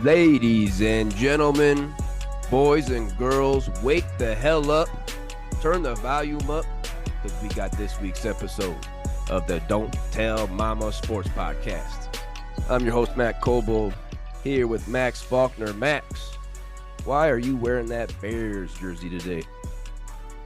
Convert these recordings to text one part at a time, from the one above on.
Ladies and gentlemen, boys and girls, wake the hell up, turn the volume up, because we got this week's episode of the Don't Tell Mama Sports Podcast. I'm your host, Matt Coble, here with Max Faulkner. Max, why are you wearing that Bears jersey today?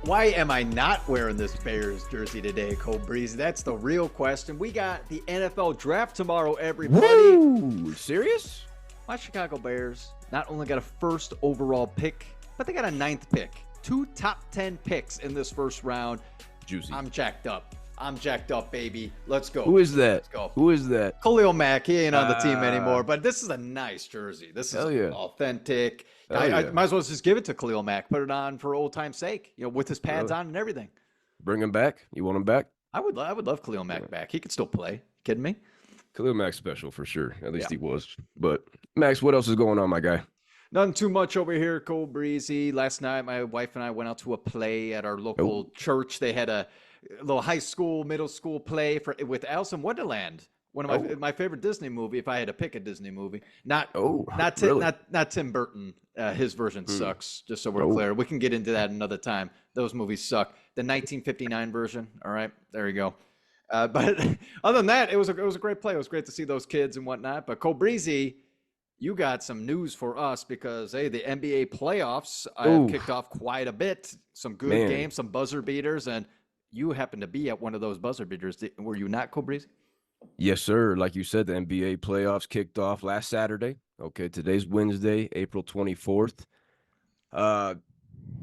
Why am I not wearing this Bears jersey today, Kobreezy? That's the real question. We got the NFL draft tomorrow, everybody. Woo! Serious? My Chicago Bears not only got a first overall pick, but they got a 9th pick. 2 top 10 picks in this first round. Juicy. I'm jacked up, baby. Let's go. Who is that? Let's go. Who is that? Khalil Mack. He ain't on the team anymore, but this is a nice jersey. This is authentic. I might as well just give it to Khalil Mack. Put it on for old time's sake, with his pads on and everything. Bring him back? You want him back? I would love Khalil Mack back. He could still play. Kidding me? Khalil Mack's special for sure. At least he was. But Max, what else is going on, my guy? Nothing too much over here, Kobreezy. Last night, my wife and I went out to a play at our local church. They had a little high school, middle school play with Alice in Wonderland. One of my favorite Disney movie. If I had to pick a Disney movie, not Tim Burton. His version sucks. Just so we're clear, we can get into that another time. Those movies suck. The 1959 version. All right, there you go. But other than that, it was a great play. It was great to see those kids and whatnot. But Kobreezy, you got some news for us because the NBA playoffs have kicked off quite a bit. Some good games, some buzzer beaters, and you happen to be at one of those buzzer beaters. Were you not, Kobreezy? Yes, sir. Like you said, the NBA playoffs kicked off last Saturday. Okay, today's Wednesday, April 24th.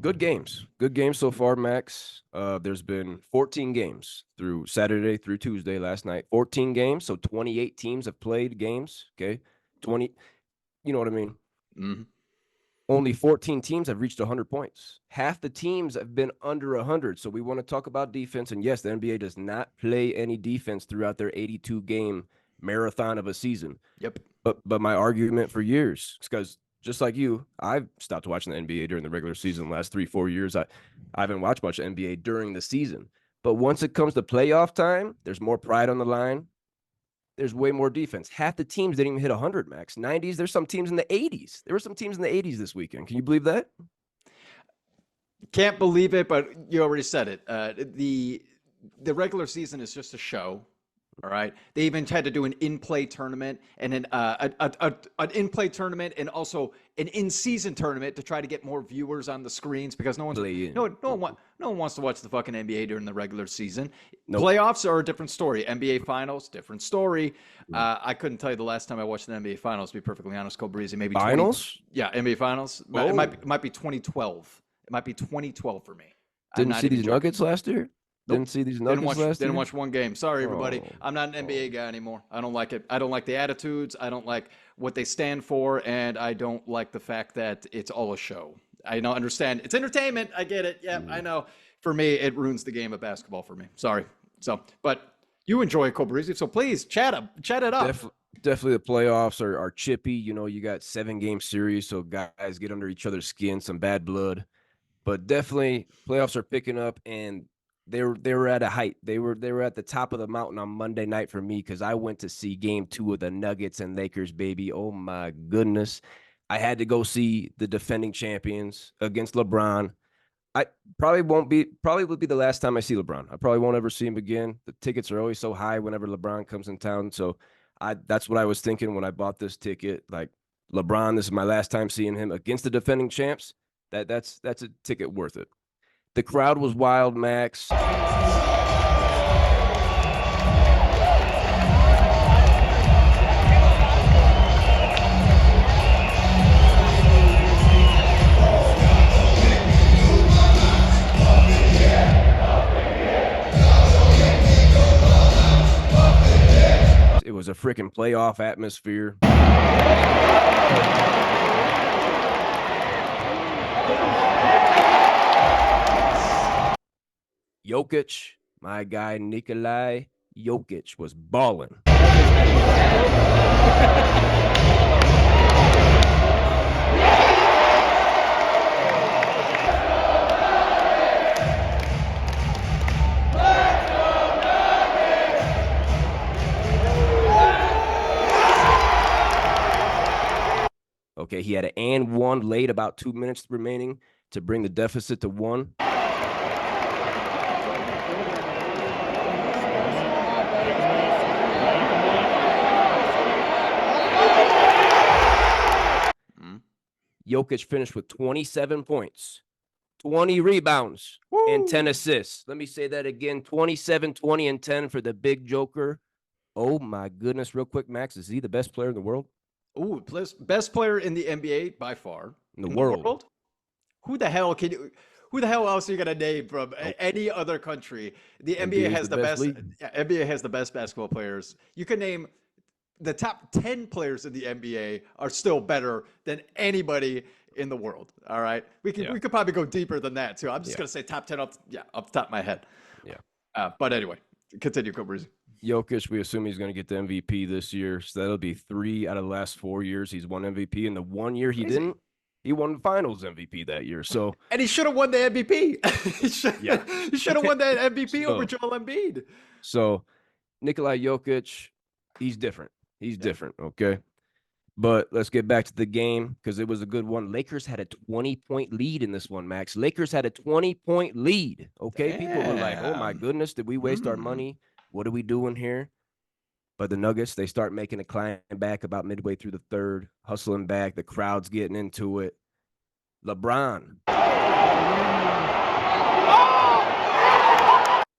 Good games. Good games so far, Max. There's been 14 games through Saturday through Tuesday last night. 14 games, so 28 teams have played games, okay? 20, you know what I mean? Mm-hmm. Only 14 teams have reached 100 points. Half the teams have been under 100. So we want to talk about defense. And yes, the NBA does not play any defense throughout their 82-game marathon of a season. Yep. But my argument for years is because just like you, I've stopped watching the NBA during the regular season the last 3-4 years. I haven't watched much NBA during the season. But once it comes to playoff time, there's more pride on the line. There's way more defense. Half the teams didn't even hit 100, Max. 90s, there's some teams in the 80s. There were some teams in the 80s this weekend. Can you believe that? Can't believe it, but you already said it. The regular season is just a show. All right. They even had to do an in-play tournament and an in-play tournament and also an in-season tournament to try to get more viewers on the screens because no one wants to watch the fucking NBA during the regular season. Nope. Playoffs are a different story. NBA Finals, different story. I couldn't tell you the last time I watched the NBA Finals. To be perfectly honest, Kobreezy, maybe Finals. NBA Finals. It might be 2012. It might be 2012 for me. Didn't see these Nuggets last year. Nope. Didn't see these Nuggets last year? Didn't watch one game. Sorry, everybody. I'm not an NBA guy anymore. I don't like it. I don't like the attitudes. I don't like what they stand for, and I don't like the fact that it's all a show. I don't understand. It's entertainment. I get it. Yeah, I know. For me, it ruins the game of basketball for me. Sorry. But you enjoy Kobreezy, so please chat it up. Definitely the playoffs are chippy. You got 7-game series, so guys get under each other's skin, some bad blood. But definitely playoffs are picking up, and they were at a height. They were at the top of the mountain on Monday night for me because I went to see game 2 of the Nuggets and Lakers, baby. Oh my goodness. I had to go see the defending champions against LeBron. I probably will be the last time I see LeBron. I probably won't ever see him again. The tickets are always so high whenever LeBron comes in town. So that's what I was thinking when I bought this ticket. Like LeBron, this is my last time seeing him against the defending champs. That's a ticket worth it. The crowd was wild, Max. It was a freaking playoff atmosphere. Jokic, my guy Nikolai Jokic was balling. Okay, he had an and one late, about 2 minutes remaining to bring the deficit to 1. Jokic finished with 27 points, 20 rebounds, and 10 assists. Let me say that again, 27, 20, and 10 for the big Joker. Oh, my goodness. Real quick, Max, is he the best player in the world? Ooh, best player in the NBA by far. In the world. Who the hell else are you gonna name from any other country? The NBA NBA's has the the best best. league. NBA has the best basketball players. You can name the top 10 players in the NBA are still better than anybody in the world. All right, we could probably go deeper than that too. I'm just gonna say top 10 off the top of my head. Yeah. But anyway, continue, Kobreezy. Jokic, we assume he's going to get the MVP this year. So that'll be 3 out of the last 4 years he's won MVP. And the 1 year he didn't, he won Finals MVP that year. So and he should have won the MVP. he should have won that MVP over Joel Embiid. So Nikola Jokic, he's different. He's different, okay? But let's get back to the game because it was a good one. Lakers had a 20-point lead in this one, Max. Lakers had a 20-point lead, okay? Damn. People were like, oh, my goodness, did we waste our money? What are we doing here? But the Nuggets, they start making a climb back about midway through the third, hustling back. The crowd's getting into it. LeBron.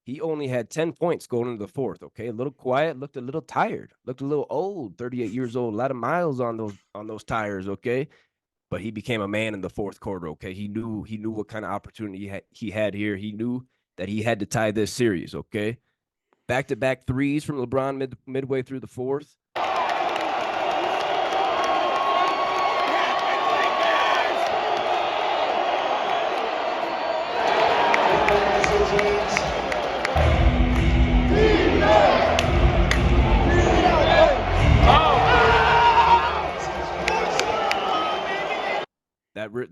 He only had 10 points going into the fourth, okay? A little quiet, looked a little tired, looked a little old, 38 years old, a lot of miles on those tires, okay? But he became a man in the fourth quarter, okay? He knew what kind of opportunity he had here. He knew that he had to tie this series, okay? Back-to-back threes from LeBron midway through the fourth.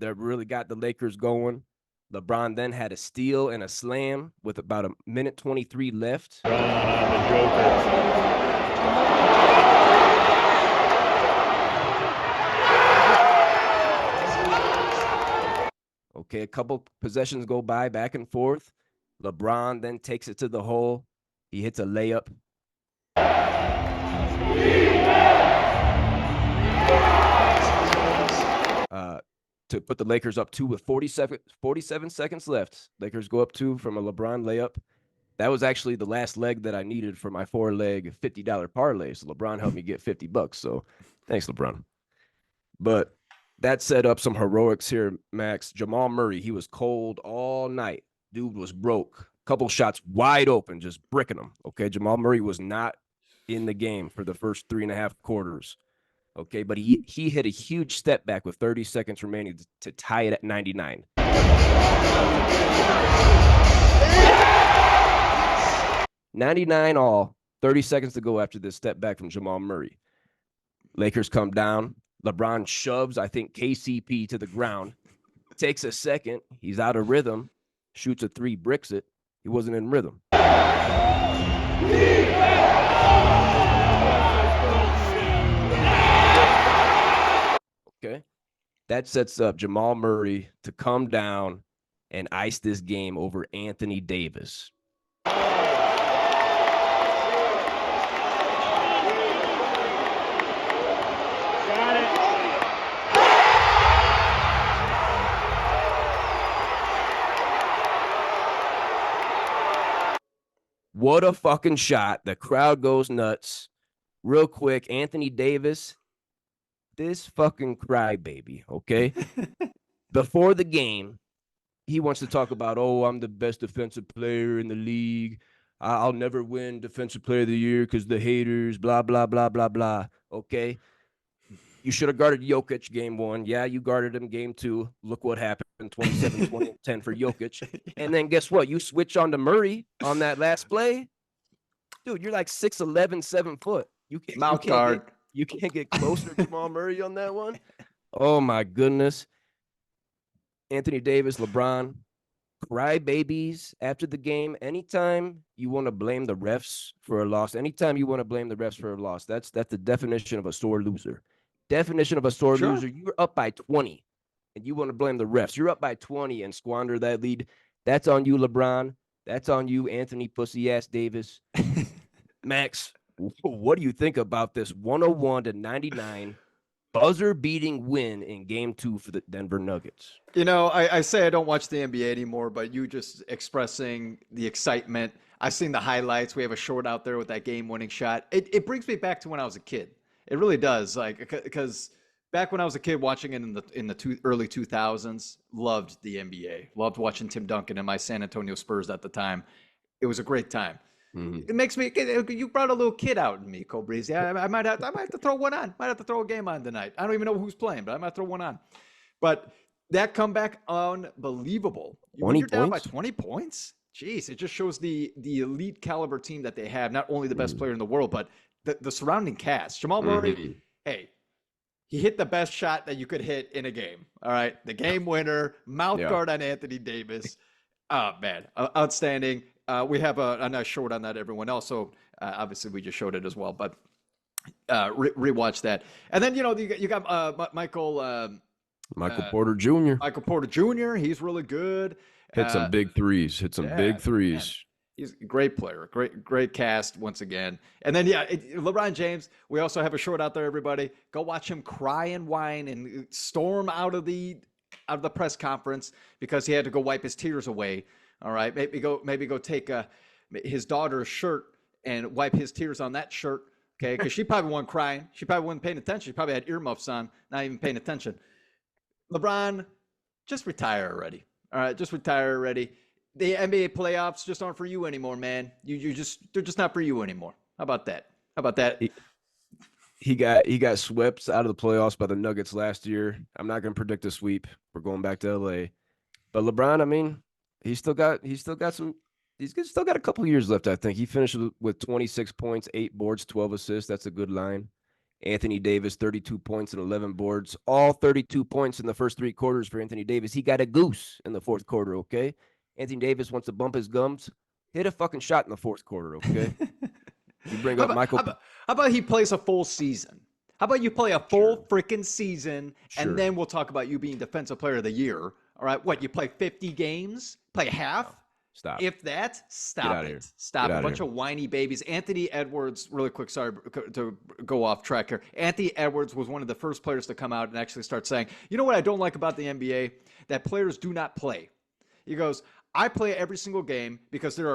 That really got the Lakers going. LeBron then had a steal and a slam with about 1:23 left. Okay, a couple possessions go by back and forth. LeBron then takes it to the hole. He hits a layup. To put the Lakers up 2 with 47 seconds left. Lakers go up 2 from a LeBron layup. That was actually the last leg that I needed for my 4-leg $50 parlay. So LeBron helped me get $50. So thanks, LeBron. But that set up some heroics here, Max. Jamal Murray, he was cold all night. Dude was broke. Couple shots wide open, just bricking them. Okay, Jamal Murray was not in the game for the first 3.5 quarters. Okay, but he hit a huge step back with 30 seconds remaining to tie it at 99. 99 all, 30 seconds to go after this step back from Jamal Murray. Lakers come down. LeBron shoves, I think, KCP to the ground. Takes a second. He's out of rhythm. Shoots a 3, bricks it. He wasn't in rhythm. Okay. That sets up Jamal Murray to come down and ice this game over Anthony Davis. Got it. What a fucking shot. The crowd goes nuts. Real quick, Anthony Davis, this fucking crybaby, okay? Before the game, he wants to talk about, oh, I'm the best defensive player in the league. I'll never win defensive player of the year because the haters, blah, blah, blah, blah, blah, okay? You should have guarded Jokic game 1. Yeah, you guarded him game 2. Look what happened, 27, 20, 10 for Jokic. And then guess what? You switch on to Murray on that last play. Dude, you're like 6'11", 7 foot. You can't get closer to Jamal Murray on that one. Oh, my goodness. Anthony Davis, LeBron, cry babies after the game. Anytime you want to blame the refs for a loss, that's the definition of a sore loser. Definition of a sore Sure. loser, you're up by 20 and you want to blame the refs. You're up by 20 and squander that lead. That's on you, LeBron. That's on you, Anthony Pussy Ass Davis. Max, what do you think about this 101-99 buzzer beating win in game 2 for the Denver Nuggets? I say I don't watch the NBA anymore, but you just expressing the excitement. I've seen the highlights. We have a short out there with that game-winning shot. It brings me back to when I was a kid. It really does. Like because back when I was a kid watching it in the early 2000s, loved the NBA. Loved watching Tim Duncan and my San Antonio Spurs at the time. It was a great time. Mm-hmm. It makes me. You brought a little kid out in me, Kobreezy. I might have to throw one on. Might have to throw a game on tonight. I don't even know who's playing, but I might throw one on. But that comeback, unbelievable. When 20 you're down by points? 20 points, geez, it just shows the elite caliber team that they have. Not only the best Mm-hmm. player in the world, but the surrounding cast. Jamal Murray, Mm-hmm. hey, he hit the best shot that you could hit in a game. All right, the game winner, mouth Yeah. guard on Anthony Davis. Oh man, outstanding. We have a nice short on that. Everyone else, so obviously we just showed it as well, but rewatch that. And then you got Michael. Michael Uh, Porter Jr. Michael Porter Jr. He's really good. hit some Uh, big threes. Hit some yeah, big man, threes. he's a great player. Great cast once again. And then LeBron James. We also have a short out there. Everybody, go watch him cry and whine and storm out of the press conference because he had to go wipe his tears away. All right, maybe go take his daughter's shirt and wipe his tears on that shirt. Okay, because she probably wasn't crying. She probably wasn't paying attention. She probably had earmuffs on, not even paying attention. LeBron, just retire already. All right, just retire already. The NBA playoffs just aren't for you anymore, man. They're just not for you anymore. How about that? How about that? He, he got swept out of the playoffs by the Nuggets last year. I'm not going to predict a sweep. We're going back to LA. But LeBron, I mean, he's still got a couple years left, I think. He finished with 26 points, 8 boards, 12 assists. That's a good line. Anthony Davis, 32 points and 11 boards. All 32 points in the first 3 quarters for Anthony Davis. He got a goose in the fourth quarter, okay? Anthony Davis wants to bump his gums. Hit a fucking shot in the fourth quarter, okay? You bring how up about how Michael. about how about he plays a full season? How about you play a Sure, full freaking season, and sure. then we'll talk about you being defensive player of the year. All right, what you play 50 games, play half. No, stop. If that, Get stop out of here. it. Stop. Get A out of bunch here. of whiny babies. Anthony Edwards, really quick, sorry to go off track here. Anthony Edwards was one of the first players to come out and actually start saying, you know what I don't like about the NBA? That players do not play. He goes, I play every single game because there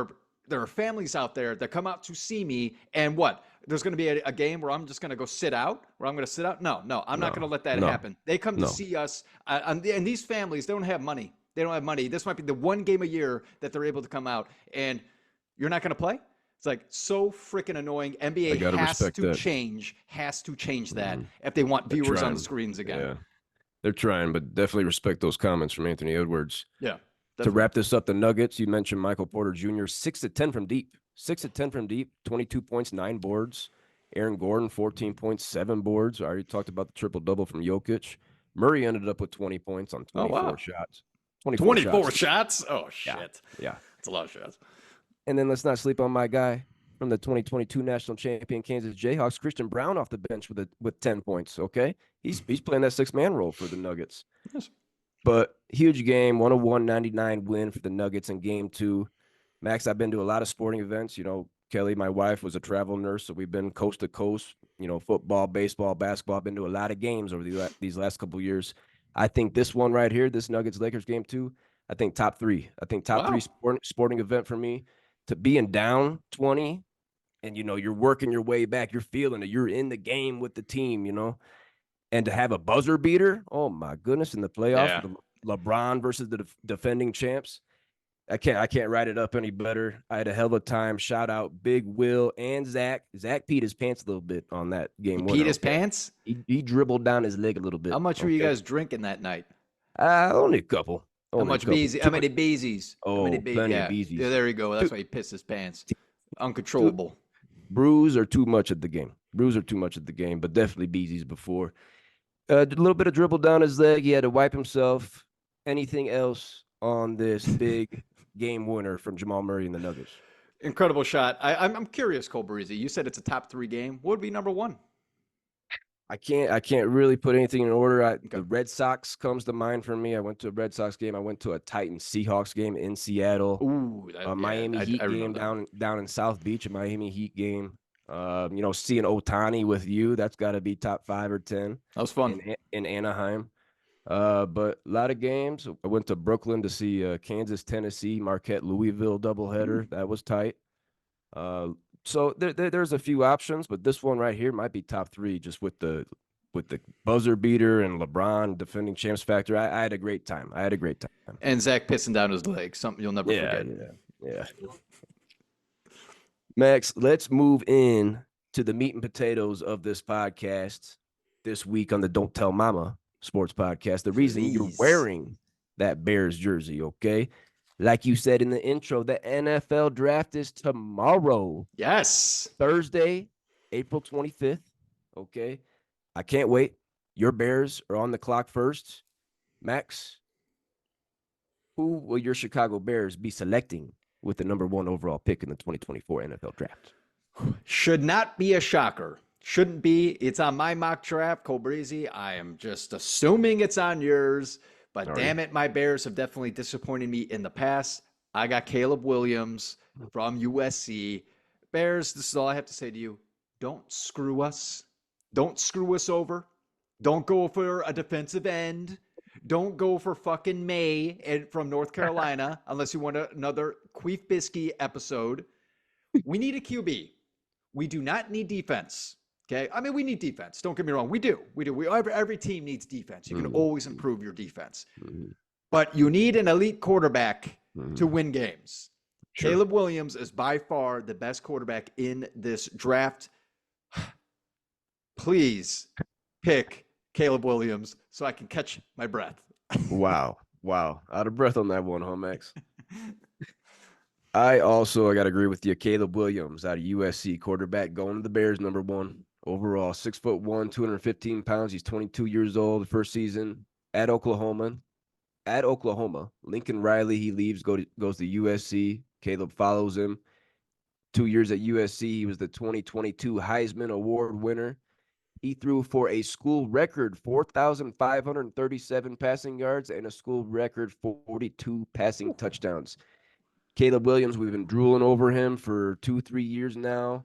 are families out there that come out to see me, and what? There's going to be a game where I'm just going to go sit out, where I'm going to sit out? No, I'm not going to No, let that no, happen. They come to no. see us, and these families, they don't have money. They don't have money. This might be the one game a year that they're able to come out, and you're not going to play? It's like so freaking annoying. I NBA got to respect that. has to change that Mhm. if they want They're viewers on the trying. screens again. Yeah, they're trying, but definitely respect those comments from Anthony Edwards. Yeah, To definitely. wrap this up, the Nuggets, you mentioned Michael Porter Jr., 6 to 10 from deep. 6 to 10 from deep, 22 points, 9 boards. Aaron Gordon, 14 points, 7 boards. I already talked about the triple double from Jokic. Murray ended up with 20 points on Oh 24 wow, shots. 24 24 shots. shots. Oh Yeah. shit, Yeah. that's a lot of shots. And then let's not sleep on my guy from the 2022 national champion Kansas Jayhawks, Christian Brown off the bench with 10 points. Okay. He's playing that 6-man role for the Nuggets. Yes. But huge game, 101-99 win for the Nuggets in game 2. Max, I've been to a lot of sporting events. Kelly, my wife, was a travel nurse, so we've been coast to coast, football, baseball, basketball. I've been to a lot of games over these last couple of years. I think this one right here, this Nuggets-Lakers game 2, I think top 3. I think top 3 Wow. sporting event for me. To being down 20 and, you're working your way back. You're feeling it. You're in the game with the team, and to have a buzzer beater, oh my goodness, in the playoffs Yeah. with LeBron versus the defending champs. I can't write it up any better. I had a hell of a time. Shout out Big Will and Zach. Zach peed his pants a little bit on that He game peed winner. his Okay, pants. he dribbled down his leg a little How bit. much were you Okay, guys drinking that night? only a couple. How Only a much couple. beezy? How Too many much. beezies? How many Oh, be? plenty of Yeah. Yeah. beesies. There you go. That's Too, why he pissed his pants. too, Uncontrollable. brews are too much at the game. Brews are too much at the game, but definitely beesies before. A little bit of dribble down his leg. He had to wipe himself. Anything else on this big game winner from Jamal Murray and the Nuggets? Incredible shot. I'm curious, Kobreezy. You said it's a top 3 game. What would be number 1? I can't really put anything in order. Okay. The Red Sox comes to mind for me. I went to a Red Sox game. I went to a Titans Seahawks game in Seattle. Ooh, A yeah, Miami I Heat game remember that one. down in South Beach, a Miami Heat game. Seeing Otani with you, that's got to be top 5 or 10 That was fun. in Anaheim. But a lot of games. I went to Brooklyn to see Kansas, Tennessee, Marquette, Louisville Ooh. doubleheader. That was tight. Uh, so there's a few options, but this one right here might be top three just with the buzzer beater and LeBron defending champs factor. I had a great time. I had a great time. And Zach pissing down his leg, something you'll never Yeah, forget. yeah, yeah. Max, let's move in to the meat and potatoes of this podcast this week on the Don't Tell Mama Sports Podcast. The reason you're Please. wearing that Bears jersey, okay? Like you said in the intro, the NFL draft is tomorrow, Yes. Thursday, April 25th, okay? I can't wait. Your Bears are on the clock first. Max, who will your Chicago Bears be selecting with the number 1 overall pick in the 2024 NFL draft? Should not be a shocker. Shouldn't be. It's on my mock draft, Kobreezy. I am just assuming it's on yours. But Are you? damn it, my Bears have definitely disappointed me in the past. I got Caleb Williams from USC. Bears, this is all I have to say to you. Don't screw us. Don't screw us over. Don't go for a defensive end. Don't go for fucking May from North Carolina unless you want another Queef Bisky episode. We need a QB. We do not need defense. Okay. I mean, we need defense. Don't get me wrong. We do. We do. Every team needs defense. You can always improve your defense. But you need an elite quarterback to win games. Sure. Caleb Williams is by far the best quarterback in this draft. Please pick Caleb Williams so I can catch my breath. Wow. Wow. Out of breath on that one, huh, Max? I got to agree with you. Caleb Williams out of USC, quarterback, going to the Bears, number 1 overall, 6'1", 215 pounds. He's 22 years old. The first season at Oklahoma. Lincoln Riley, he leaves, goes to USC. Caleb follows him. 2 years at USC. He was the 2022 Heisman Award winner. He threw for a school record 4,537 passing yards and a school record 42 passing touchdowns. Caleb Williams, we've been drooling over him for 2-3 years now.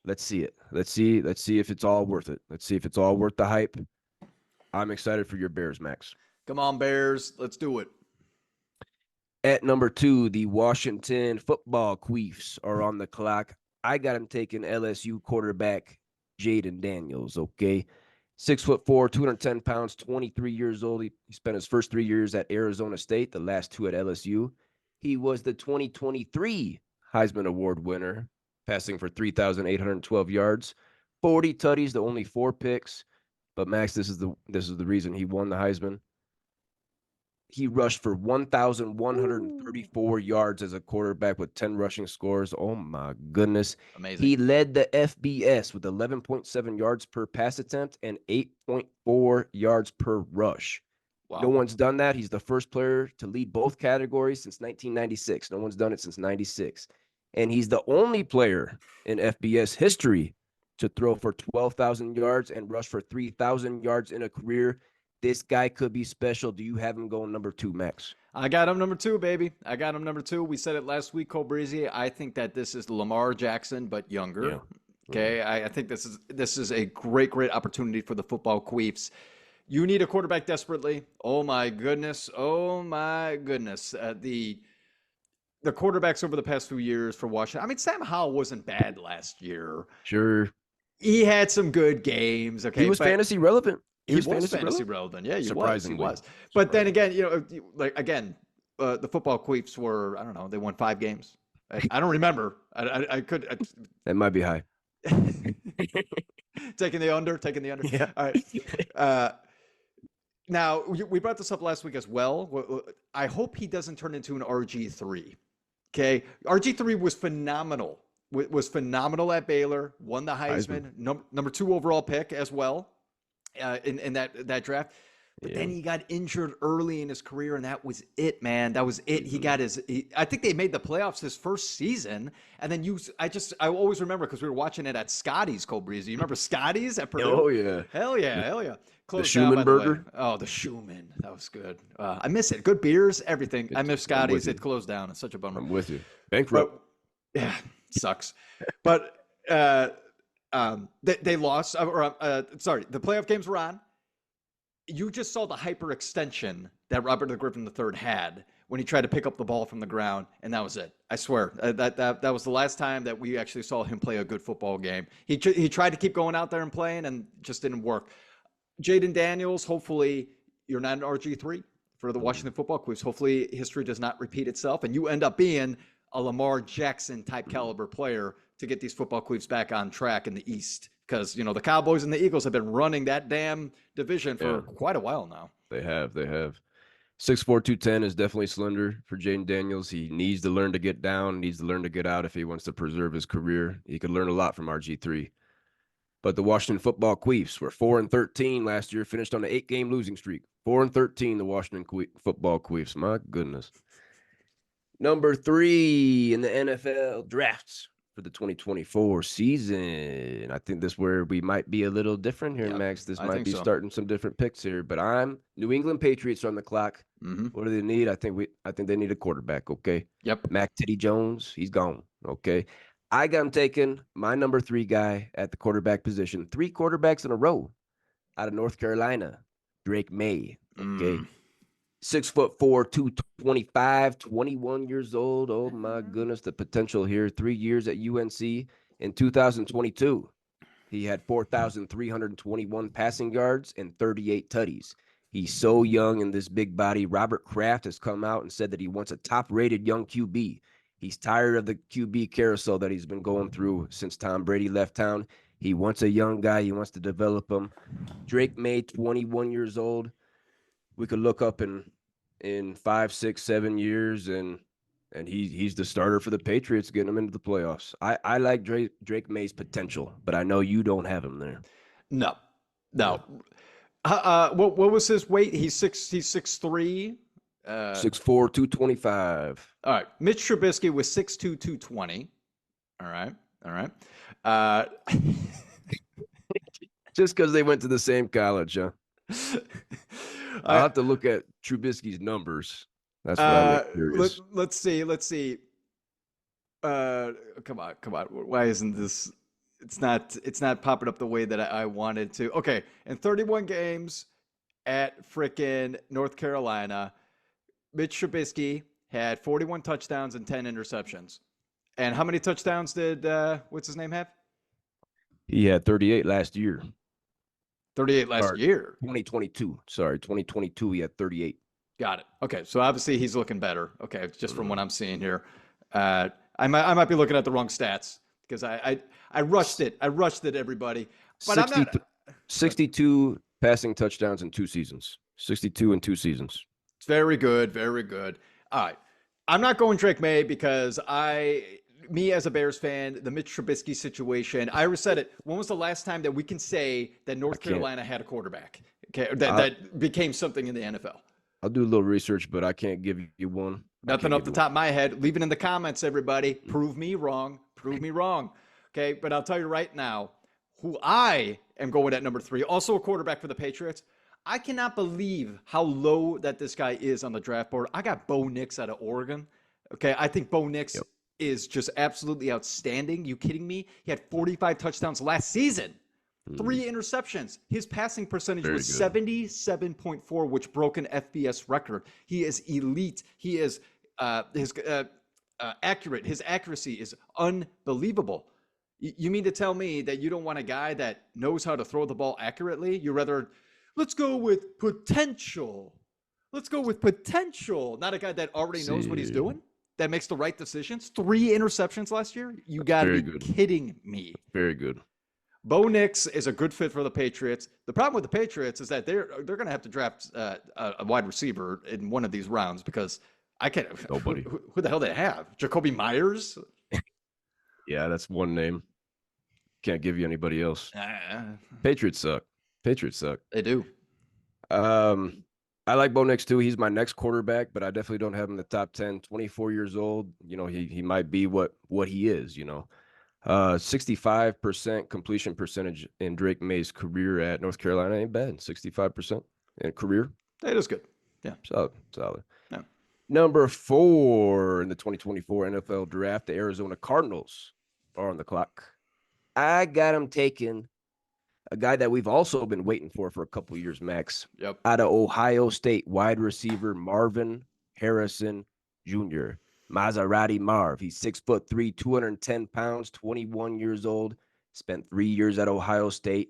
Let's see it. Let's see if it's all worth it. Let's see if it's all worth the hype. I'm excited for your Bears, Max. Come on, Bears. Let's do it. At number 2, the Washington Football Queefs are on the clock. I got him taking LSU quarterback Jaden Daniels, okay? 6'4", 210 pounds, 23 years old. He spent his first 3 years at Arizona State, the last 2 at LSU. He was the 2023 Heisman Award winner, passing for 3,812 yards, 40 tutties to only 4 picks. But Max, this is the reason he won the Heisman. He rushed for 1,134 yards as a quarterback with 10 rushing scores. Oh, my goodness. Amazing. He led the FBS with 11.7 yards per pass attempt and 8.4 yards per rush. Wow. No one's done that. He's the first player to lead both categories since 1996. No one's done it since 96. And he's the only player in FBS history to throw for 12,000 yards and rush for 3,000 yards in a career. This guy could be special. Do you have him going number 2, Max? I got him number 2, baby. I got him number 2. We said it last week, Kobreezy. I think that this is Lamar Jackson, but younger. Yeah. Okay. I think this is a great opportunity for the football queefs. You need a quarterback desperately. Oh my goodness. Oh my goodness. The quarterbacks over the past few years for Washington. I mean, Sam Howell wasn't bad last year. Sure. He had some good games. Okay. He was fantasy relevant. He was fantasy relevant. Yeah, he was. But then again, the football queefs were, I don't know, they won 5 games. I don't remember. That might be high. Taking the under. Yeah. All right. Now, we brought this up last week as well. I hope he doesn't turn into an RG3. Okay. RG3 was phenomenal. Was phenomenal at Baylor, won the Heisman. Number 2 overall pick as well. In that draft. But Yeah. then he got injured early in his career, and that was it, man. That was it. He got his. I think they made the playoffs his first season, and then I always remember because we were watching it at Scotty's. Kobreezy, you remember Scotty's at Purdue? Oh yeah. Hell yeah, The, hell yeah. the Closed down, by Schumann the way. burger. Oh, the Schumann, that was good. I miss it. Good beers, everything. I miss I'm with Scotty's. you. It closed down. It's such a bummer. I'm with you. Bankrupt. But yeah, sucks. But they lost. Sorry, the playoff games were on. You just saw the hyperextension that Robert the Griffin III had when he tried to pick up the ball from the ground, and that was it. I swear that was the last time that we actually saw him play a good football game. He tried to keep going out there and playing, and just didn't work. Jaden Daniels, hopefully you're not an RG3 for the Washington Football Queens. Hopefully history does not repeat itself, and you end up being a Lamar Jackson type caliber player to get these football Queens back on track in the East. Because, the Cowboys and the Eagles have been running that damn division for quite a while now. They have. They have. 6'4", 210 is definitely slender for Jaden Daniels. He needs to learn to get down, needs to learn to get out if he wants to preserve his career. He could learn a lot from RG3. But the Washington Football Queefs were 4-13 last year, finished on an 8-game losing streak. 4-13, the Washington Football Queefs. My goodness. Number 3 in the NFL drafts for the 2024 season. I think this is where we might be a little different here, Max. This might be starting some different picks here. But New England Patriots are on the clock. Mm-hmm. What do they need? I think they need a quarterback. Okay. Yep. Mac Titty Jones, he's gone. Okay. I got him taking my number 3 guy at the quarterback position. 3 quarterbacks in a row out of North Carolina. Drake May. Okay. 6'4", 225, 21 years old. Oh my goodness, the potential here. 3 years at UNC. In 2022, he had 4,321 passing yards and 38 tutties. He's so young in this big body. Robert Kraft has come out and said that he wants a top-rated young QB. He's tired of the QB carousel that he's been going through since Tom Brady left town. He wants a young guy. He wants to develop him. Drake May, 21 years old. We could look up in 5, 6, 7 years, and he's the starter for the Patriots, getting him into the playoffs. I like Drake May's potential, but I know you don't have him there. No. What was his weight? He's 6'3". 6'4", 225. All right. Mitch Trubisky was 6'2", 220. All right. Just because they went to the same college, huh? I'll have to look at Trubisky's numbers. That's what I'm curious. Let's see. Come on. Why isn't this? It's not popping up the way that I wanted to. Okay, in 31 games at frickin' North Carolina, Mitch Trubisky had 41 touchdowns and 10 interceptions. And how many touchdowns did what's his name have? He had 38 last year. 38 last year. 2022. Sorry, 2022. He had 38. Got it. Okay, so obviously he's looking better. Okay, just from what I'm seeing here, I might be looking at the wrong stats because I rushed it. Everybody. But 60, I'm not. 62 passing touchdowns in 2 seasons. 62 in 2 seasons. It's very good. All right. I'm not going Drake May because me as a Bears fan, the Mitch Trubisky situation, I always said it. When was the last time that we can say that North Carolina had a quarterback? Okay, that became something in the NFL? I'll do a little research, but I can't give you one. Nothing off the top of my head. Leave it in the comments, everybody. Prove me wrong. Okay, but I'll tell you right now, who I am going at number 3, also a quarterback for the Patriots. I cannot believe how low that this guy is on the draft board. I got Bo Nix out of Oregon. Okay, I think Bo Nix is just absolutely outstanding. You kidding me? He had 45 touchdowns last season, 3 interceptions. His passing percentage was 77.4, which broke an FBS record. He is elite. He is accurate. His accuracy is unbelievable. You mean to tell me that you don't want a guy that knows how to throw the ball accurately? You rather, let's go with potential. Not a guy that already knows what he's doing, that makes the right decisions. 3 interceptions last year? You got to be kidding me. Very good. Bo Nix is a good fit for the Patriots. The problem with the Patriots is that they're going to have to draft a wide receiver in one of these rounds because I can't. Nobody. Who the hell do they have? Jacoby Myers? Yeah, that's one name. Can't give you anybody else. Patriots suck. They do. Um, I like Bo Nix too. He's my next quarterback, but I definitely don't have him in the top 10. 24 years old. He might be what he is. 65% completion percentage in Drake May's career at North Carolina ain't bad. 65% in career. That is good. Yeah. Solid, solid. Yeah. Number 4 in the 2024 NFL draft, the Arizona Cardinals are on the clock. I got him taking a guy that we've also been waiting for a couple of years, Max. Yep. Out of Ohio State, wide receiver Marvin Harrison Jr. Maserati Marv. He's 6'3", 210 pounds, 21 years old. Spent 3 years at Ohio State.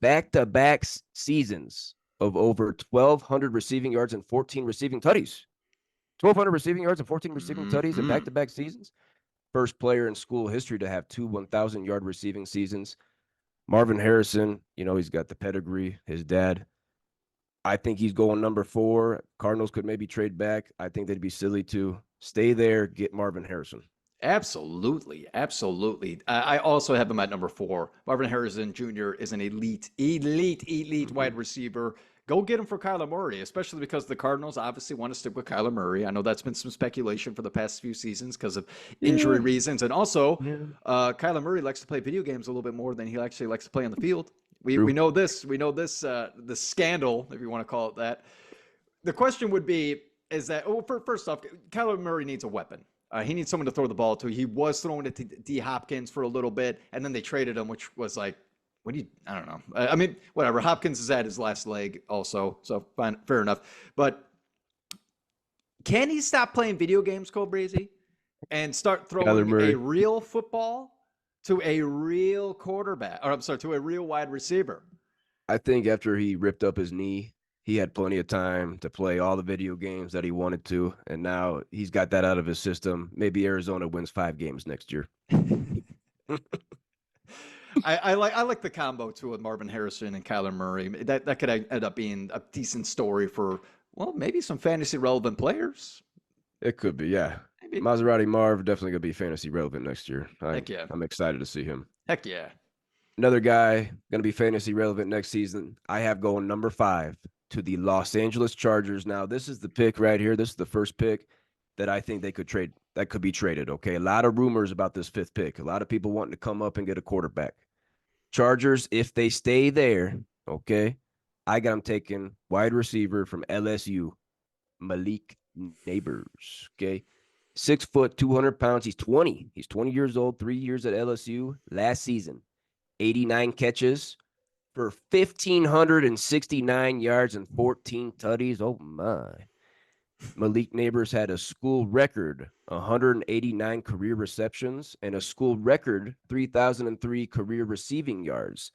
Back-to-back seasons of over 1,200 receiving yards and 14 receiving tutties. 1,200 receiving yards and 14 receiving tutties in Mm-hmm. back-to-back seasons. First player in school history to have 2 1,000-yard receiving seasons. Marvin Harrison, he's got the pedigree. His dad, I think he's going number 4. Cardinals could maybe trade back. I think they'd be silly to stay there, get Marvin Harrison. Absolutely, absolutely. I also have him at number 4. Marvin Harrison Jr. is an elite wide receiver. Go get him for Kyler Murray, especially because the Cardinals obviously want to stick with Kyler Murray. I know that's been some speculation for the past few seasons because of injury reasons. And also, Kyler Murray likes to play video games a little bit more than he actually likes to play on the field. We know this. We know this, the scandal, if you want to call it that. The question would be, is that, first off, Kyler Murray needs a weapon. He needs someone to throw the ball to. He was throwing it to D. Hopkins for a little bit, and then they traded him, which was like, I don't know. I mean, whatever. Hopkins is at his last leg also, so fine, fair enough. But can he stop playing video games, Kobreezy, and start throwing a real football to a real quarterback, or I'm sorry, to a real wide receiver? I think after he ripped up his knee, he had plenty of time to play all the video games that he wanted to, and now he's got that out of his system. Maybe Arizona wins 5 games next year. I like the combo too with Marvin Harrison and Kyler Murray. That could end up being a decent story for, well, maybe some fantasy relevant players. It could be, yeah. Maybe. Maserati Marv definitely gonna be fantasy relevant next year. Heck yeah. I'm excited to see him. Heck yeah. Another guy gonna be fantasy relevant next season. I have going number 5 to the Los Angeles Chargers. Now, this is the pick right here. This is the first pick that I think they could trade. That could be traded. Okay, a lot of rumors about this 5th pick. A lot of people wanting to come up and get a quarterback. Chargers, if they stay there, okay, I got them taking wide receiver from LSU, Malik Neighbors. Okay, 6 foot, 200 pounds. He's 20. He's 20 years old. 3 years at LSU. Last season, 89 catches for 1,569 yards and 14 tutties. Oh my! Malik Neighbors had a school record 189 career receptions and a school record 3,003 career receiving yards.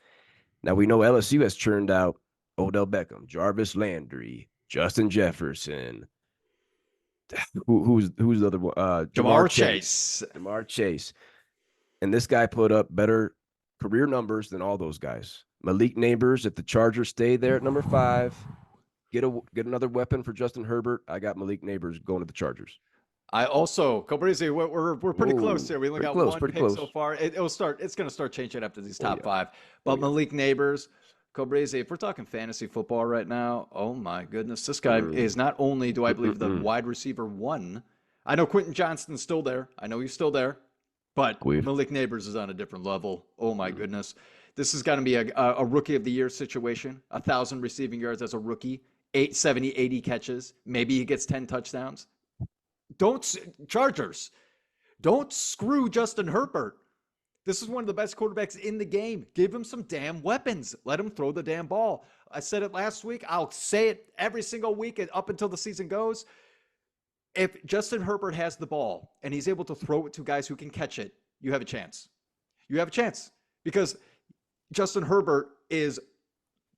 Now we know LSU has churned out Odell Beckham, Jarvis Landry, Justin Jefferson. Who's the other one? Jamar Chase. Jamar Chase. And this guy put up better career numbers than all those guys. Malik Neighbors, if the Chargers stay there at number 5, get another weapon for Justin Herbert. I got Malik Neighbors going to the Chargers. I also, Kobreezy, we're pretty close here. We only got one pick so far. It's going to start changing after these top 5. But Malik Neighbors, Kobreezy, if we're talking fantasy football right now, oh my goodness, this guy is not only, do I believe, the wide receiver 1. I know Quentin Johnston's still there. I know he's still there. But Malik Neighbors is on a different level. Oh my goodness. This is going to be a rookie of the year situation. 1,000 receiving yards as a rookie. 80 catches. Maybe he gets 10 touchdowns. Chargers, don't screw Justin Herbert. This is one of the best quarterbacks in the game. Give him some damn weapons. Let him throw the damn ball. I said it last week. I'll say it every single week up until the season goes. If Justin Herbert has the ball and he's able to throw it to guys who can catch it, you have a chance. You have a chance because Justin Herbert is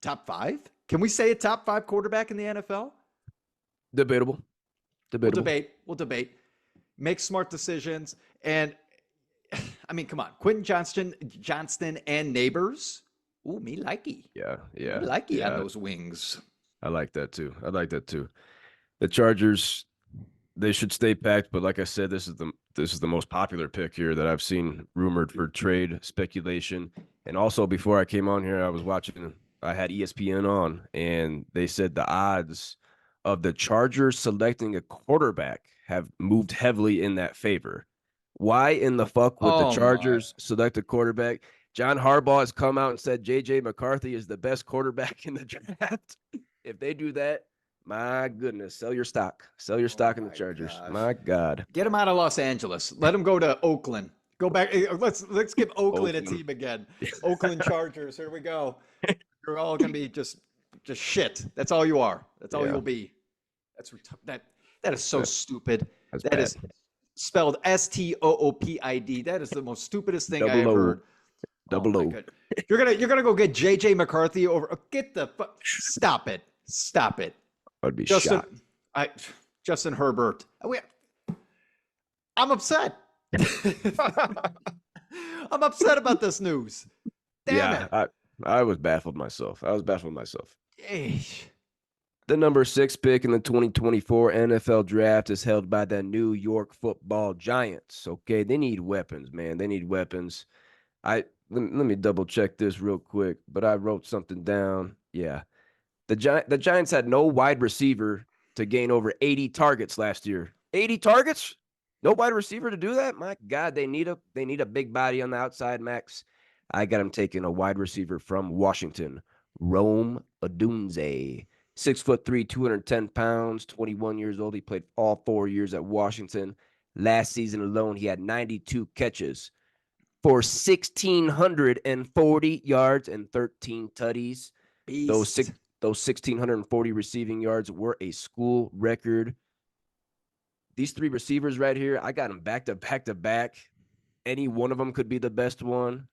top 5. Can we say a top 5 quarterback in the NFL? Debatable. We'll debate. Make smart decisions. And I mean, come on. Quentin Johnston and Neighbors. Ooh, me likey. Yeah. Me likey on those wings. I like that too. The Chargers, they should stay packed, but like I said, this is the most popular pick here that I've seen rumored for trade speculation. And also, before I came on here, I was watching I had ESPN on, and they said the odds of the Chargers selecting a quarterback have moved heavily in that favor. Why in the fuck would the Oh my. Chargers select a quarterback? John Harbaugh has come out and said JJ McCarthy is the best quarterback in the draft. If they do that, my goodness, sell your stock. Sell your Oh stock in the my Chargers. gosh. My God. Get him out of Los Angeles. Let him go to Oakland. Go back. Let's give Oakland a Oakland. team again. Oakland Chargers. Here we go. You're all gonna be just shit. That's all you are. That's all Yeah, you'll be. That is so stupid. that's That bad. is spelled Stoopid. That is the most stupidest thing I Double have O. heard. Oh Double my O. god. You're gonna go get JJ McCarthy over. Get the stop it. Stop it. I'd be Justin. shocked. I Justin Herbert. I'm upset. I'm upset about this news. Damn Yeah, it. I was baffled myself. I was baffled myself. Eesh. The number 6 pick in the 2024 NFL draft is held by the New York Football Giants. Okay, they need weapons, man. They need weapons. Let me double check this real quick, but I wrote something down. Yeah. The Giants had no wide receiver to gain over 80 targets last year. 80 targets? No wide receiver to do that? My God, they need a big body on the outside, Max. I got him taking a wide receiver from Washington, Rome Odunze. 6'3", 210 pounds, 21 years old. He played all 4 years at Washington. Last season alone, he had 92 catches for 1,640 yards and 13 tutties. Those Beast. six, those 1,640 receiving yards were a school record. These three receivers right here, I got them back to back to back. Any one of them could be the best one,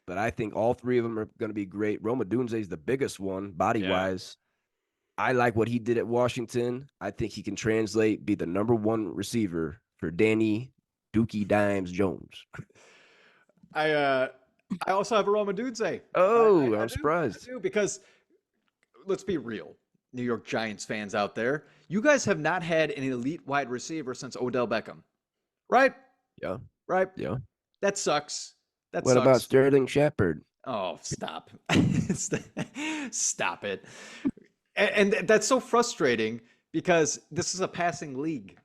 but I think all three of them are going to be great. Roma Dunze is the biggest one, body Yeah. wise. I like what he did at Washington. I think he can translate, be the number one receiver for Danny Dookie Dimes Jones. I also have a Roma Dudze. Oh, I I'm do. I surprised. do because let's be real, New York Giants fans out there, you guys have not had an elite wide receiver since Odell Beckham, right? Yeah, Right. yeah. That sucks. That What about sucks. Sterling Shepard? Oh, stop. Stop it. And that's so frustrating because this is a passing league.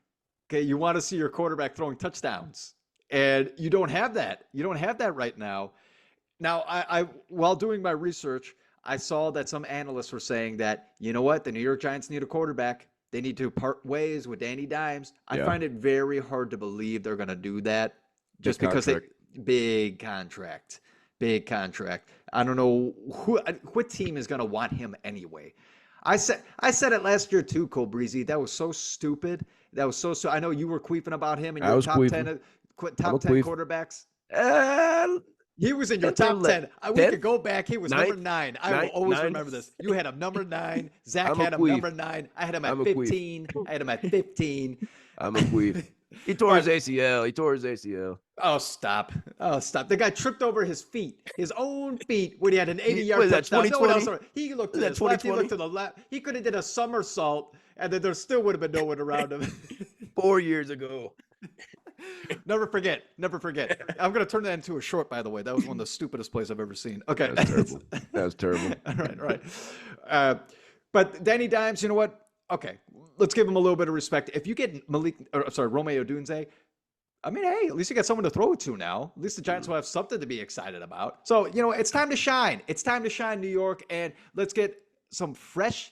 Okay, you want to see your quarterback throwing touchdowns, and you don't have that. You don't have that right now. Now, I while doing my research, I saw that some analysts were saying that you know what, the New York Giants need a quarterback. They need to part ways with Danny Dimes. I Yeah, find it very hard to believe they're going to do that, big just because they contract. big contract, big contract. I don't know what team is going to want him anyway. I said it last year too, Kobreezy. That was so stupid. That was so. I know you were queefing about him in I your was top queefing. ten, I'm a top ten queef. quarterbacks. Uh, He was in your 10th or top 10. We could 10th, go back. He was number 9th, 9. I will 9th, always 9th. remember this. You had him number 9. Zach I'm a had him queef. number 9. I had him I'm at a queef. 15. I had him at 15. I'm a queef. He tore his But ACL. He tore his ACL. oh, stop. Oh, stop. The guy tripped over his feet, his own feet, when he had an What 80-yard is that, touchdown. No one else. 2020? He looked Is to that his left. He looked 2020? to the left. He could have did a somersault, and then there still would have been no one around him. 4 years ago. Never forget. Never forget. I'm going to turn that into a short, by the way. That was one of the stupidest plays I've ever seen. Okay. That was terrible. That was terrible. All right, all right. But Danny Dimes, you know what? Okay, let's give him a little bit of respect. If you get Romeo Dunze, I mean, hey, at least you got someone to throw it to now. At least the Giants will have something to be excited about. So, it's time to shine. It's time to shine, New York, and let's get a fresh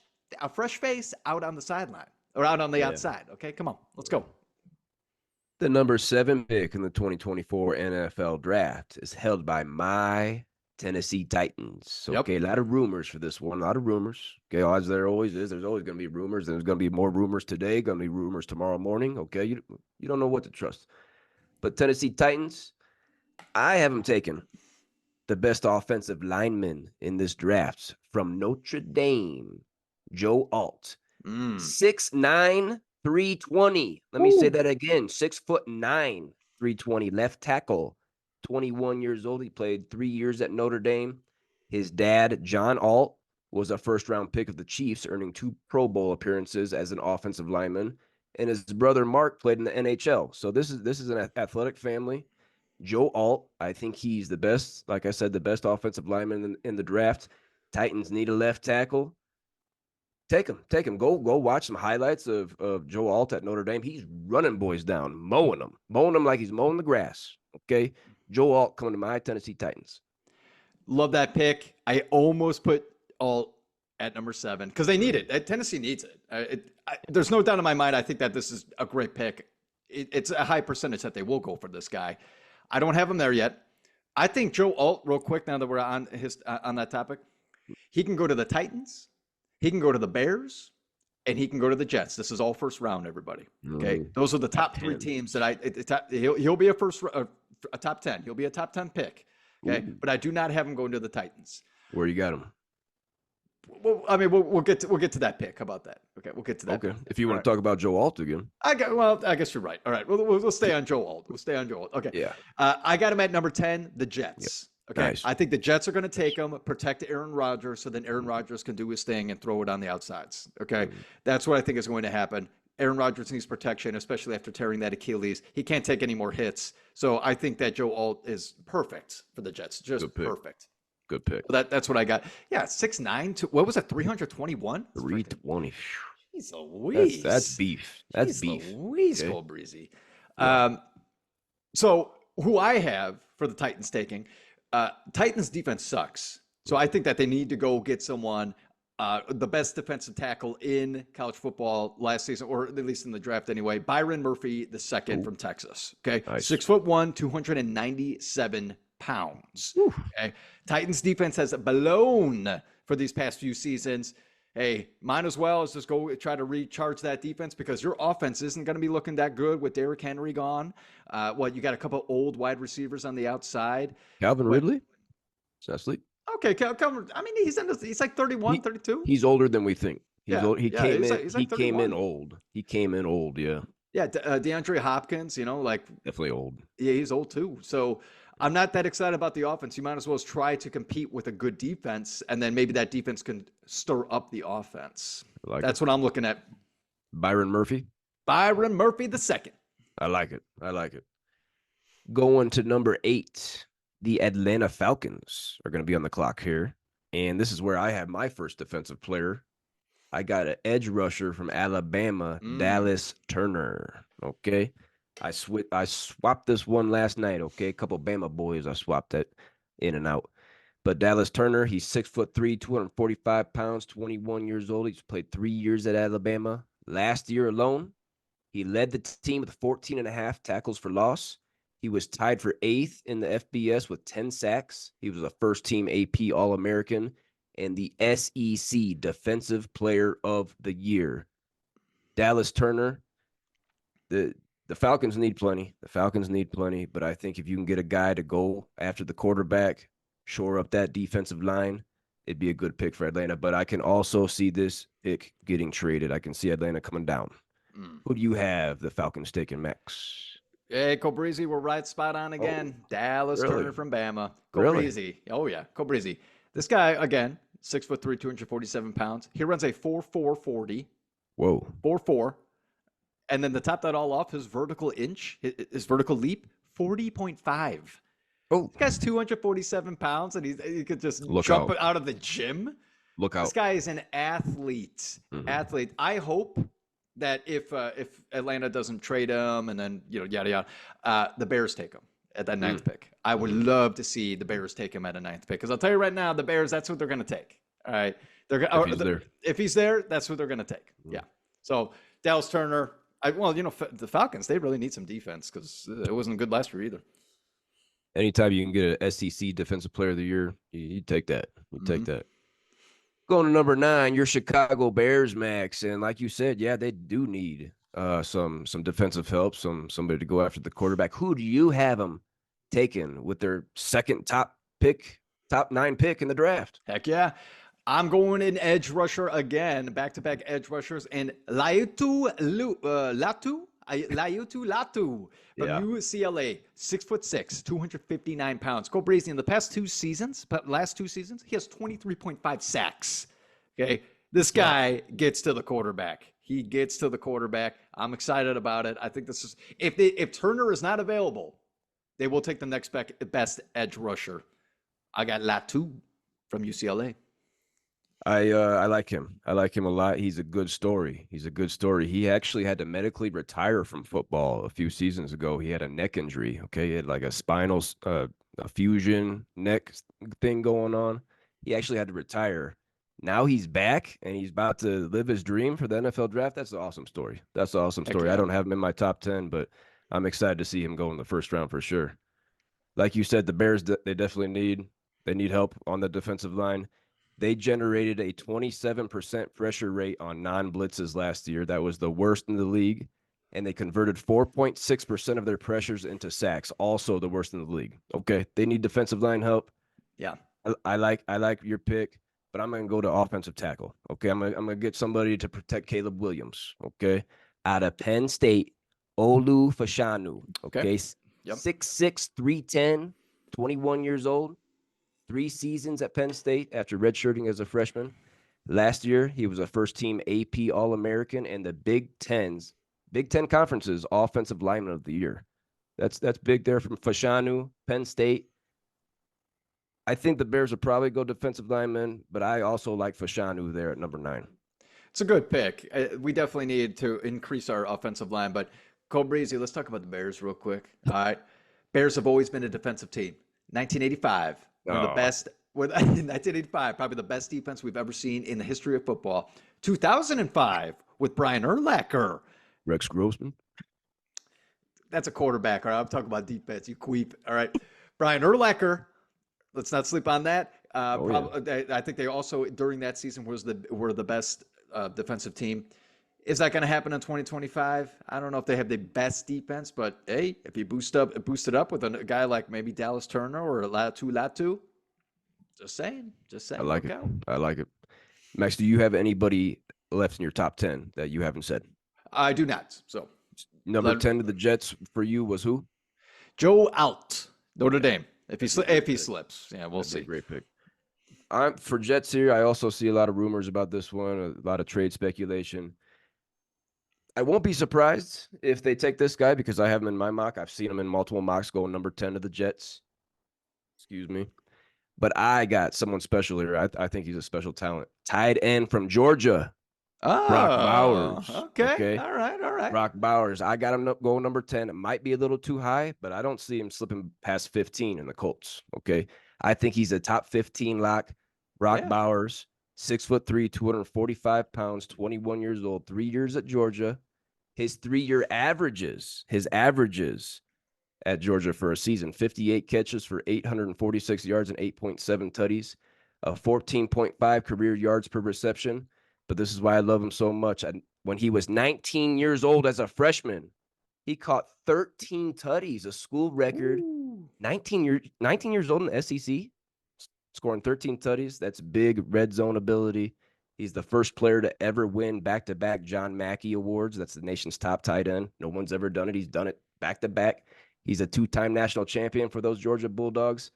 face out on the sideline or out on the Yeah. outside. Okay, come on, let's go. The number 7 pick in the 2024 NFL draft is held by my Tennessee Titans. Yep. Okay, a lot of rumors for this one. A lot of rumors. Okay, as there always is. There's always going to be rumors. There's going to be more rumors today. Going to be rumors tomorrow morning. Okay, you don't know what to trust. But Tennessee Titans, I have them taken the best offensive lineman in this draft from Notre Dame, Joe Alt. 6'9", 320. Let me say that again. 6'9", 320. Left tackle. 21 years old. He played 3 years at Notre Dame. His dad, John Alt, was a first-round pick of the Chiefs, earning 2 Pro Bowl appearances as an offensive lineman. And his brother Mark played in the NHL. So this is an athletic family. Joe Alt, I think he's the best, like I said, the best offensive lineman in the draft. Titans need a left tackle. Take him. Go watch some highlights of Joe Alt at Notre Dame. He's running boys down, mowing them like he's mowing the grass. Okay, Joe Alt coming to my Tennessee Titans. Love that pick. I almost put Alt at number 7 because they need it. Tennessee needs it. There's no doubt in my mind. I think that this is a great pick. It's a high percentage that they will go for this guy. I don't have him there yet. I think Joe Alt, real quick, now that we're on that topic, he can go to the Titans, he can go to the Bears, and he can go to the Jets. This is all first round, everybody. Okay, those are the top 3 teams that he'll be a top 10. He'll be a top 10 pick. Okay, but I do not have him going to the Titans. Where you got him? Well, I mean, we'll get to that pick. How about that? Okay, we'll get to that. Okay, if you want to talk about Joe Alt again, I guess you're right. All right, we'll stay on Joe Alt. We'll stay on Joe Alt. Okay. Yeah. I got him at number 10, the Jets. Yep. Okay. Nice. I think the Jets are going to take him, protect Aaron Rodgers, so then Aaron Rodgers can do his thing and throw it on the outsides. Okay. That's what I think is going to happen. Aaron Rodgers needs protection, especially after tearing that Achilles. He can't take any more hits. So I think that Joe Alt is perfect for the Jets. Just perfect. Good pick. That's what I got. Yeah, 6'9", what was it, 321? 320. Jeez Louise. That's beef. That's beef. Louise, okay. Kobreezy. Yeah. So who I have for the Titans taking, Titans defense sucks. So I think that they need to go get someone, the best defensive tackle in college football last season, or at least in the draft anyway, Byron Murphy the second from Texas. Okay. Nice. 6'1", 297 pounds. Okay. Titans defense has blown for these past few seasons. Hey, might as well just go try to recharge that defense because your offense isn't going to be looking that good with Derrick Henry gone. You got a couple old wide receivers on the outside. Calvin Ridley? Is that sleep? Okay, Calvin. I mean, he's like 31, 32. He's older than we think. He came in old. Yeah. Yeah, DeAndre Hopkins, definitely old. Yeah, he's old too. So I'm not that excited about the offense. You might as well try to compete with a good defense, and then maybe that defense can stir up the offense. That's what I'm looking at. Byron Murphy the second. I like it. Going to number 8, the Atlanta Falcons are going to be on the clock here, and this is where I have my first defensive player. I got an edge rusher from Alabama, Dallas Turner. Okay. I swapped this one last night, okay? A couple Bama boys I swapped that in and out. But Dallas Turner, he's 6'3", 245 pounds, 21 years old. He's played 3 years at Alabama. Last year alone, he led the team with 14.5 tackles for loss. He was tied for 8th in the FBS with 10 sacks. He was a first-team AP All-American and the SEC Defensive Player of the Year. Dallas Turner, the Falcons need plenty. But I think if you can get a guy to go after the quarterback, shore up that defensive line, it'd be a good pick for Atlanta. But I can also see this pick getting traded. I can see Atlanta coming down. Who do you have the Falcons taking, Max? Hey, Kobreezy, we're right spot on again. Dallas Turner from Bama. Kobreezy. Really? Oh, yeah, Kobreezy. This guy, again, 6'3", 247 pounds. He runs a 4.4 40. Whoa. 4.4. And then to top that all off, his vertical leap, 40.5. Oh, this guy's 247 pounds, and he could just jump out of the gym. Look out! This guy is an athlete. I hope that if Atlanta doesn't trade him, and then yada yada, the Bears take him at that 9th pick. I would love to see the Bears take him at a 9th pick because I'll tell you right now, the Bears, that's what they're going to take. All right, if he's there, that's what they're going to take. Yeah. So Dallas Turner. The Falcons, they really need some defense because it wasn't good last year either. Anytime you can get an SEC Defensive Player of the Year, you take that. Take that. Going to number 9, your Chicago Bears, Max. And like you said, yeah, they do need some defensive help, somebody to go after the quarterback. Who do you have them taken with their second top 9 pick in the draft? Heck yeah. I'm going in edge rusher again, back-to-back edge rushers, and Laiatu Latu from UCLA, 6'6", 259 pounds. Kobreezy in the last 2 seasons, he has 23.5 sacks. Okay, this guy gets to the quarterback. He gets to the quarterback. I'm excited about it. I think this is if Turner is not available, they will take the next best edge rusher. I got Latu from UCLA. I like him. I like him a lot. He's a good story. He's a good story. He actually had to medically retire from football a few seasons ago. He had a neck injury. Okay, he had like a spinal a fusion neck thing going on. He actually had to retire. Now he's back and he's about to live his dream for the NFL draft. That's an awesome story. That's an awesome Heck story. I yeah. don't have him in my top 10, but I'm excited to see him go in the first round for sure. Like you said, the Bears they definitely need help on the defensive line. They generated a 27% pressure rate on non-blitzes last year. That was the worst in the league. And they converted 4.6% of their pressures into sacks, also the worst in the league. Okay. They need defensive line help. Yeah. I like your pick, but I'm gonna go to offensive tackle. Okay. I'm gonna get somebody to protect Caleb Williams. Okay. Out of Penn State, Olu Fashanu. Okay. Okay. Yep. 6'6", 310, 21 years old. 3 seasons at Penn State after redshirting as a freshman. Last year, he was a first-team AP All-American and the Big Ten Conference's Offensive Lineman of the Year. That's big there from Fashanu, Penn State. I think the Bears would probably go defensive lineman, but I also like Fashanu there at number 9. It's a good pick. We definitely need to increase our offensive line, but Kobreezy, let's talk about the Bears real quick. All right. Bears have always been a defensive team. 1985, one of the Oh, best, 1985, probably the best defense we've ever seen in the history of football. 2005 with Brian Urlacher. Rex Grossman. That's a quarterback. All right. I'm talking about defense. You queep. All right. Brian Urlacher. Let's not sleep on that. Oh yeah, I think they also during that season were the best defensive team. Is that going to happen in 2025? I don't know if they have the best defense, but hey, if you boost it up with a guy like maybe Dallas Turner or Latu, just I saying, like look it. out. I like it. Max, do you have anybody left in your top 10 that you haven't said? I do not. So Number let 10 of the Jets for you was who? Joe out Notre Yeah, Dame. that'd be a If great he pick. slips, yeah, we'll That'd be a see. great pick. I'm for Jets here. I also see a lot of rumors about this one, a lot of trade speculation. I won't be surprised if they take this guy because I have him in my mock. I've seen him in multiple mocks going number 10 to the Jets. Excuse me. But I got someone special here. I think he's a special talent. Tight end from Georgia, Brock Oh, Bowers. okay. Okay. All right. All right. Brock Bowers. I got him going number 10. It might be a little too high, but I don't see him slipping past 15 in the Colts. Okay. I think he's a top 15 lock. Brock Yeah. Bowers, 6'3", 245 pounds, 21 years old, 3 years at Georgia. His averages at Georgia for a season: 58 catches for 846 yards and 8.7 tutties, a 14.5 career yards per reception. But this is why I love him so much. When he was 19 years old as a freshman, he caught 13 tutties, a school record. Ooh. 19 years old in the SEC, scoring 13 tutties. That's big red zone ability. He's the first player to ever win back-to-back John Mackey Awards. That's the nation's top tight end. No one's ever done it. He's done it back-to-back. He's a 2-time national champion for those Georgia Bulldogs.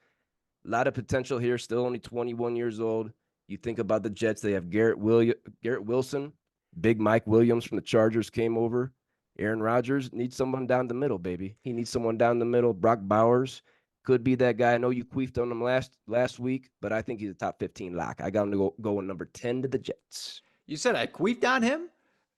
A lot of potential here, still only 21 years old. You think about the Jets, they have Garrett Wilson, Big Mike Williams from the Chargers came over. Aaron Rodgers needs someone down the middle, baby. He needs someone down the middle. Brock Bowers could be that guy. I know you queefed on him last week, but I think he's a top 15 lock. I got him to go in number 10 to the Jets. You said I queefed on him?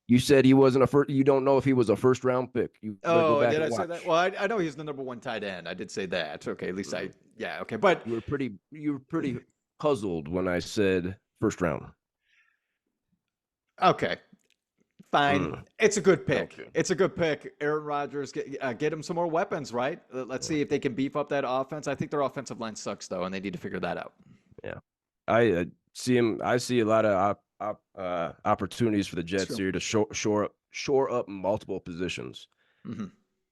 You said he wasn't a first. You don't know if he was a first round pick. You better go Oh, back did and I say that? watch. Well, I know he's the number one tight end. I did say that. Okay, at least Mm. yeah, okay. But You were pretty puzzled when I said first round. okay, fine. Mm. It's a good pick. Okay. It's a good pick. Aaron Rodgers, get him some more weapons, right? Let's see if they can beef up that offense. I think their offensive line sucks, though, and they need to figure that out. Yeah, I see him. I see a lot of opportunities for the It's Jets true. here to shore up multiple positions. Hmm.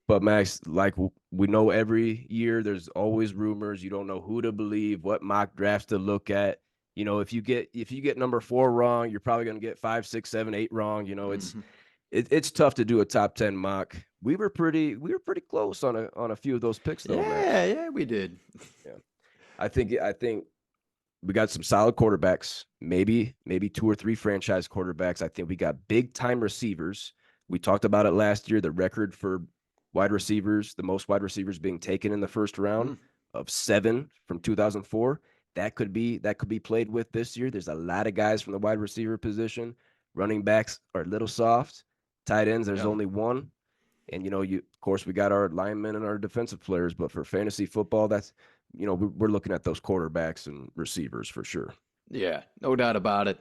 But Max, like we know, every year there's always rumors. You don't know who to believe, what mock drafts to look at. If you get number 4 wrong, you're probably going to get 5, 6, 7, 8 wrong. Hmm. It's tough to do a top 10 mock. We were pretty close on a few of those picks though, Yeah, Max. yeah, we did. Yeah, I think we got some solid quarterbacks, maybe 2 or 3 franchise quarterbacks. I think we got big time receivers. We talked about it last year, the record for wide receivers, the most wide receivers being taken in the first round Mm. of 7 from 2004. that could be played with this year. There's a lot of guys from the wide receiver position. Running backs are a little soft. Tight ends, there's Yeah. only one. And you of course we got our linemen and our defensive players, but for fantasy football, that's we're looking at those quarterbacks and receivers for sure. Yeah, no doubt about it.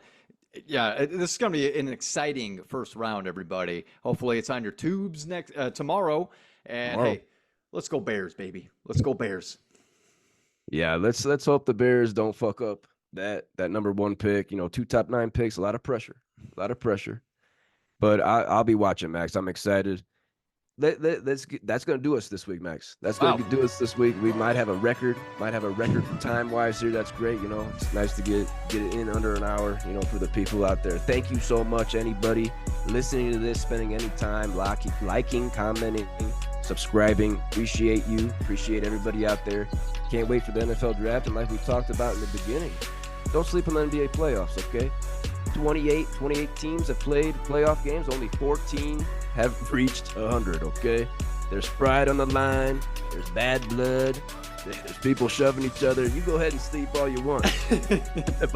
Yeah, this is going to be an exciting first round, everybody. Hopefully, it's on your tubes next tomorrow. And Tomorrow. hey, let's go Bears, baby. Let's go Bears. Yeah, let's hope the Bears don't fuck up that number one pick. 2 top 9 picks, a lot of pressure. A lot of pressure. But I'll be watching, Max. I'm excited. That's going to do us this week, Max. That's going to do us this week. We might have a record time-wise here. That's great. It's nice to get it in under an hour, for the people out there. Thank you so much, anybody listening to this, spending any time liking, commenting, subscribing. Appreciate you. Appreciate everybody out there. Can't wait for the NFL draft. And like we talked about in the beginning, don't sleep on the NBA playoffs, okay? 28 teams have played playoff games. Only 14 have reached 100, okay? There's pride on the line. There's bad blood. There's people shoving each other. You go ahead and sleep all you want. But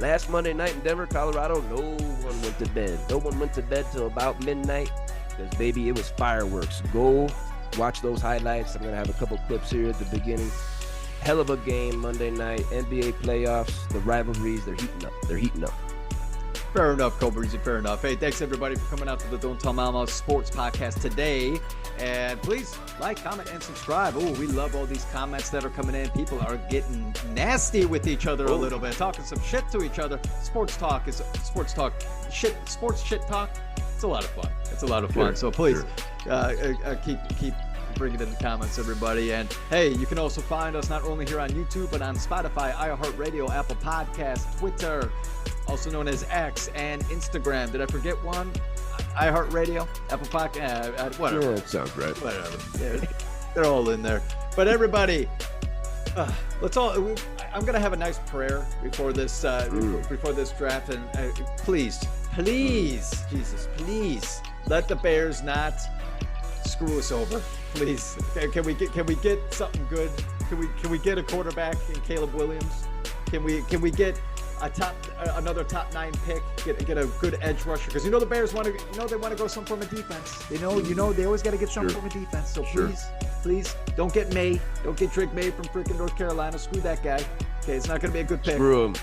last Monday night in Denver, Colorado, no one went to bed. No one went to bed till about midnight because, baby, it was fireworks. Go watch those highlights. I'm going to have a couple clips here at the beginning. Hell of a game Monday night, NBA playoffs, the rivalries, they're heating up. Fair enough, Kobreezy, fair enough. Hey, thanks everybody for coming out to the Don't Tell Mama Sports Podcast today. And please like, comment, and subscribe. Oh, we love all these comments that are coming in. People are getting nasty with each other a little bit, talking some shit to each other. Sports shit talk. It's a lot of fun. Sure, So please keep bring it in the comments, everybody. And hey, you can also find us not only here on YouTube, but on Spotify, iHeartRadio, Apple Podcasts, Twitter, also known as X, and Instagram. Did I forget one? iHeartRadio, Apple Podcast, whatever. Yeah, that sounds right. Whatever. They're all in there. But everybody, I'm gonna have a nice prayer before this draft, and please, Jesus, please let the Bears not screw us over. Please, can we get something good? Can we get a quarterback in Caleb Williams? Can we get another top 9 pick? Get a good edge rusher, because the Bears want to go some form of defense. They always got to get some form of defense. So please don't get Drake May from freaking North Carolina. Screw that guy. Okay, it's not going to be a good pick. Screw him.